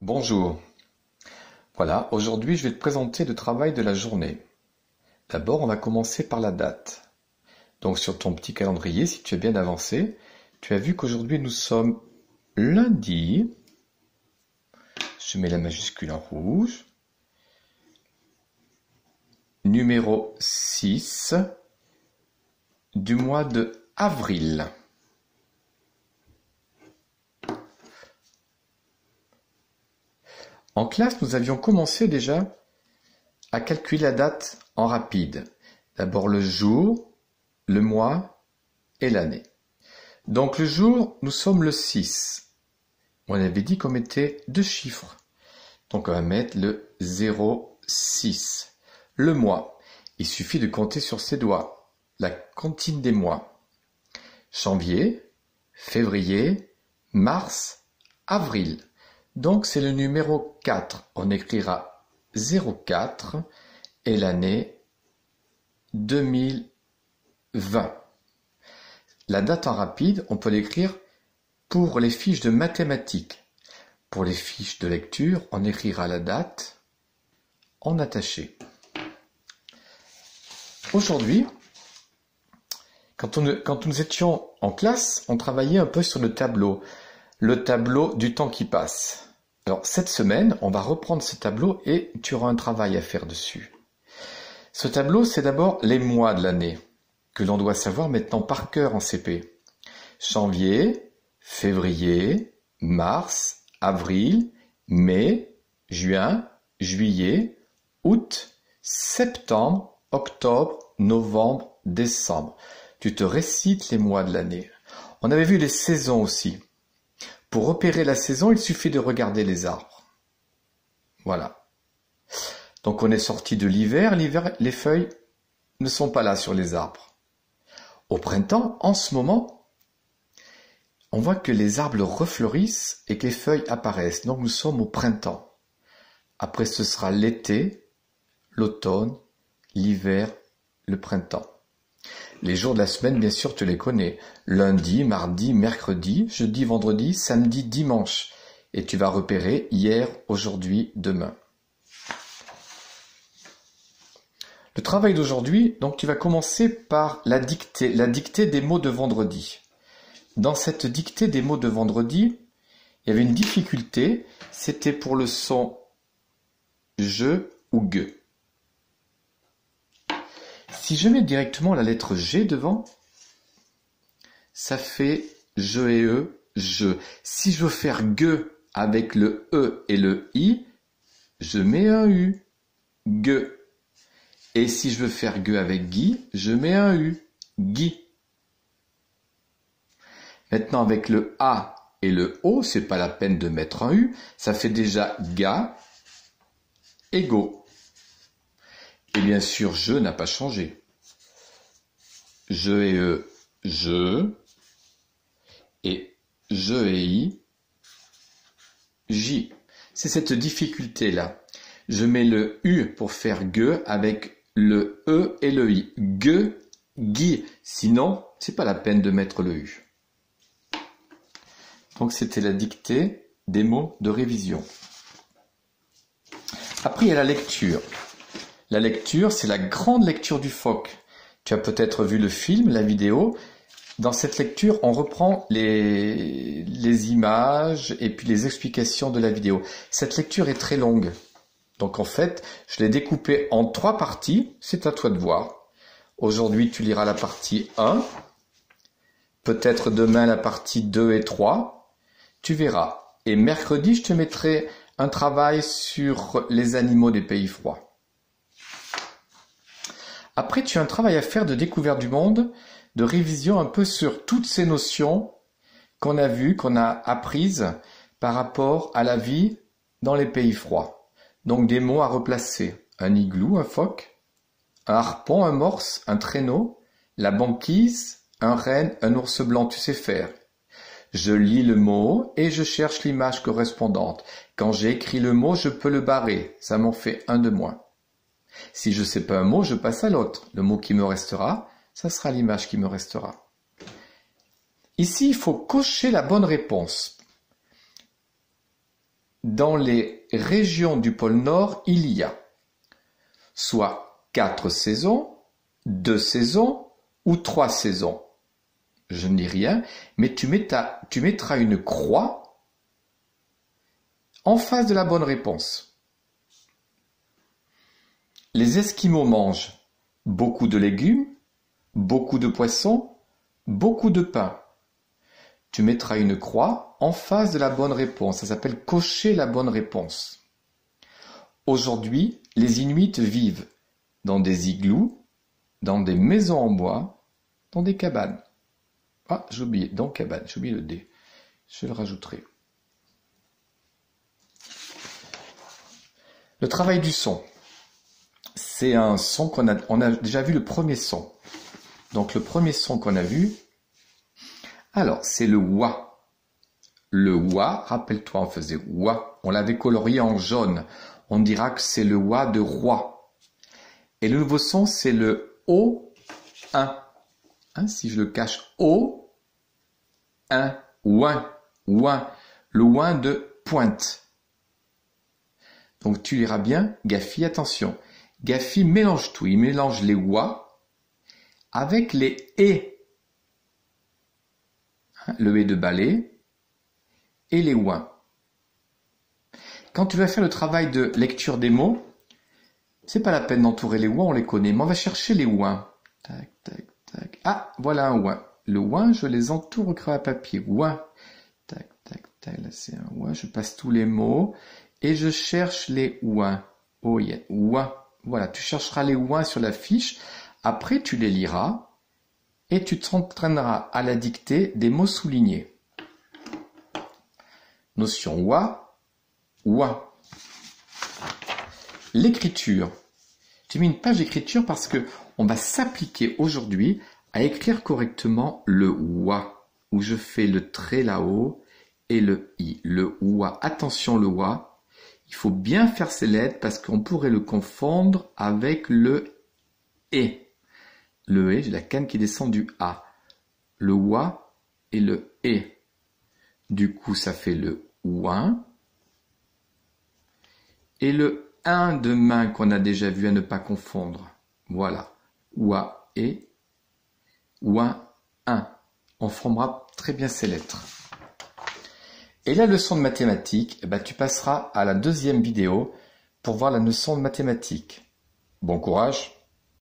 Bonjour. Voilà, aujourd'hui je vais te présenter le travail de la journée. D'abord, on va commencer par la date. Donc sur ton petit calendrier, si tu es bien avancé, tu as vu qu'aujourd'hui nous sommes lundi. Je mets la majuscule en rouge. Numéro 6 du mois de avril. En classe, nous avions commencé déjà à calculer la date en rapide. D'abord le jour, le mois et l'année. Donc le jour, nous sommes le 6. On avait dit qu'on mettait deux chiffres. Donc on va mettre le 06. Le mois, il suffit de compter sur ses doigts. La comptine des mois. Janvier, février, mars, avril. Donc c'est le numéro 4. On écrira 04 et l'année 2020. La date en rapide, on peut l'écrire pour les fiches de mathématiques. Pour les fiches de lecture, on écrira la date en attaché. Aujourd'hui, quand nous étions en classe, on travaillait un peu sur le tableau du temps qui passe. Alors cette semaine, on va reprendre ce tableau et tu auras un travail à faire dessus. Ce tableau, c'est d'abord les mois de l'année, que l'on doit savoir maintenant par cœur en CP. Janvier, février, mars, avril, mai, juin, juillet, août, septembre, octobre, novembre, décembre. Tu te récites les mois de l'année. On avait vu les saisons aussi. Pour repérer la saison, il suffit de regarder les arbres. Voilà. Donc on est sorti de l'hiver. L'hiver, les feuilles ne sont pas là sur les arbres. Au printemps, en ce moment, on voit que les arbres refleurissent et que les feuilles apparaissent. Donc nous sommes au printemps. Après ce sera l'été, l'automne, l'hiver, le printemps. Les jours de la semaine, bien sûr, tu les connais. Lundi, mardi, mercredi, jeudi, vendredi, samedi, dimanche. Et tu vas repérer hier, aujourd'hui, demain. Le travail d'aujourd'hui, donc tu vas commencer par la dictée des mots de vendredi. Dans cette dictée des mots de vendredi, il y avait une difficulté, c'était pour le son je ou ge. Si je mets directement la lettre G devant, ça fait je et e, je. Si je veux faire gueux avec le e et le i, je mets un u, gueux. Et si je veux faire gueux avec Guy, je mets un u, Guy. Maintenant avec le a et le o, c'est pas la peine de mettre un u, ça fait déjà ga et go. Et bien sûr, je n'a pas changé. Je et e, je. Et je et i, j. C'est cette difficulté-là. Je mets le u pour faire gueux avec le e et le i. Gueux, gui. Sinon, c'est pas la peine de mettre le u. Donc c'était la dictée des mots de révision. Après, il y a la lecture. La lecture, c'est la grande lecture du phoque. Tu as peut-être vu le film, la vidéo. Dans cette lecture, on reprend les images et puis les explications de la vidéo. Cette lecture est très longue. Donc en fait, je l'ai découpée en 3 parties. C'est à toi de voir. Aujourd'hui, tu liras la partie 1. Peut-être demain la partie 2 et 3. Tu verras. Et mercredi, je te mettrai un travail sur les animaux des pays froids. Après, tu as un travail à faire de découverte du monde, de révision un peu sur toutes ces notions qu'on a vues, qu'on a apprises par rapport à la vie dans les pays froids. Donc des mots à replacer. Un igloo, un phoque, un harpon, un morse, un traîneau, la banquise, un renne, un ours blanc, tu sais faire. Je lis le mot et je cherche l'image correspondante. Quand j'ai écrit le mot, je peux le barrer. Ça m'en fait un de moins. Si je ne sais pas un mot, je passe à l'autre. Le mot qui me restera, ça sera l'image qui me restera. Ici, il faut cocher la bonne réponse. dans les régions du pôle Nord, il y a soit 4 saisons, 2 saisons ou 3 saisons. Je ne dis rien, mais tu mettras une croix en face de la bonne réponse. Les Esquimaux mangent beaucoup de légumes, beaucoup de poissons, beaucoup de pain. Tu mettras une croix en face de la bonne réponse. Ça s'appelle cocher la bonne réponse. Aujourd'hui, les Inuits vivent dans des igloos, dans des maisons en bois, dans des cabanes. Ah, j'ai oublié, dans cabane, j'ai oublié le D. Je le rajouterai. Le travail du son. C'est un son on a déjà vu le premier son. Donc le premier son qu'on a vu, alors c'est le wa. Le wa, rappelle-toi, on faisait wa, on l'avait colorié en jaune. On dira que c'est le wa de roi. Et le nouveau son, c'est le o1. Hein, si je le cache, o, 1, ouin, ouin, le ouin de pointe. Donc tu liras bien, Gafi, attention. Gafi mélange tout, il mélange les wa avec les et. Le et de balai et les ouins. Quand tu vas faire le travail de lecture des mots, c'est pas la peine d'entourer les ouins, on les connaît, mais on va chercher les ouins. Tac, tac, tac. Ah, voilà un ouin. Le ouin, je les entoure au crayon à papier. Ouin. Tac, tac, tac. Là, c'est un ouin. Je passe tous les mots et je cherche les ouins. Oh, yeah. Ouin. Voilà, tu chercheras les ouins sur la fiche. Après, tu les liras et tu t'entraîneras à la dictée des mots soulignés. Notion ouin, ouin. L'écriture. J'ai mis une page d'écriture parce que on va s'appliquer aujourd'hui à écrire correctement le wa, où je fais le trait là-haut et le i. Le wa. Attention le wa. Il faut bien faire ces lettres parce qu'on pourrait le confondre avec le e. Le e, j'ai la canne qui descend du a. Le wa et le e. Du coup, ça fait le ouin. Et le 1 de main qu'on a déjà vu à ne pas confondre. Voilà. Oua et ouin 1. On formera très bien ces lettres. Et la leçon de mathématiques, eh ben, tu passeras à la deuxième vidéo pour voir la leçon de mathématiques. Bon courage!